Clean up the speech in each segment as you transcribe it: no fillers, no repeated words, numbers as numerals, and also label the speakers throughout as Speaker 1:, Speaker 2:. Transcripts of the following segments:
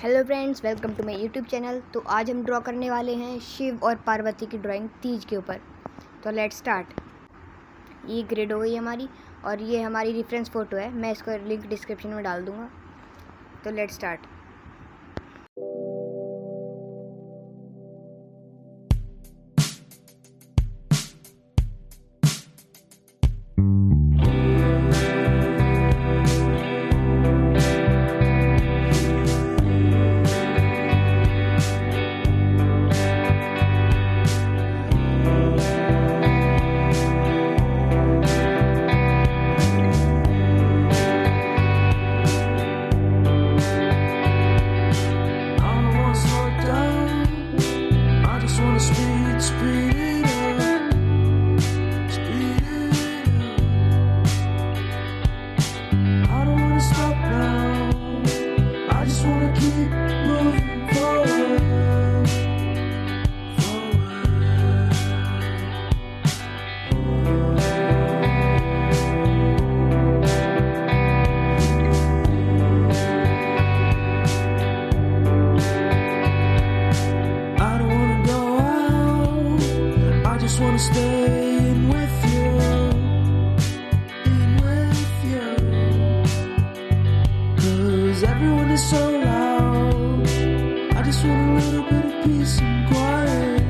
Speaker 1: Hello friends, welcome to my YouTube channel. तो आज हम ड्रॉ करने वाले हैं शिव और पार्वती की ड्राइंग तीज के ऊपर। तो लेट्स स्टार्ट। ये ग्रेड हो गई हमारी और ये हमारी रेफरेंस फ़ोटो है। मैं इसका लिंक डिस्क्रिप्शन में डाल दूँगा। तो let's start.
Speaker 2: Wanna stay in with you, 'cause everyone is so loud. I just want a little bit of peace and quiet.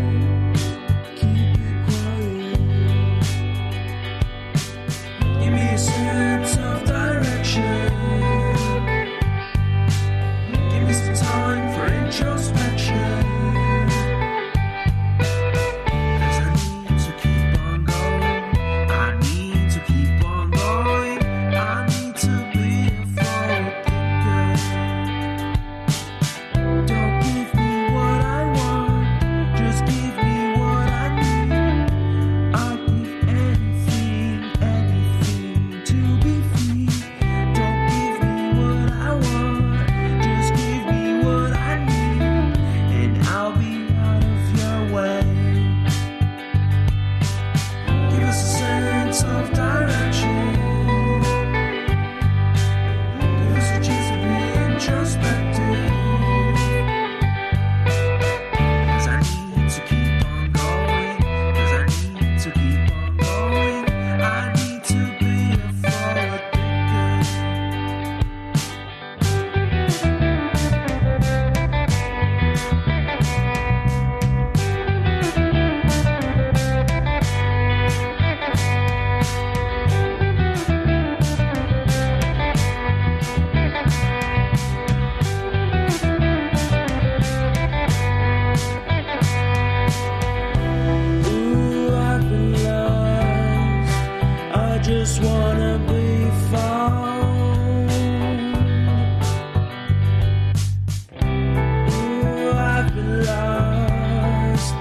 Speaker 2: Keep it quiet. Give me a sense of direction. Give me some time for introspection. Just wanna be found. Ooh, I've been lost.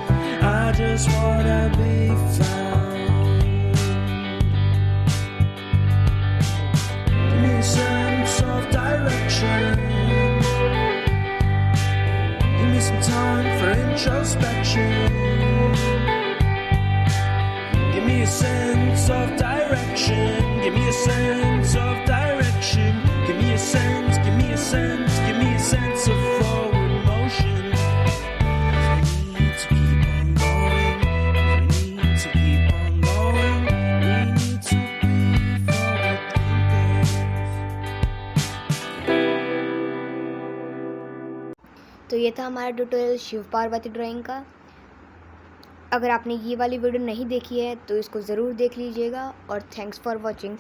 Speaker 2: I just wanna be found. Give me a sense of direction. Give me some time for introspection. Give me a sense of direction. Give me a sense of direction. Give me a sense, give me a sense, give me a sense of forward motion. We need to keep on going. We need to keep on going. We need to be forward thinkers.
Speaker 1: तो ये था हमारा tutorial Shiv Parvati drawing का। अगर आपने ये वाली video नहीं देखी है तो इसको ज़रूर देख लीजिएगा और थैंक्स फॉर वॉचिंग।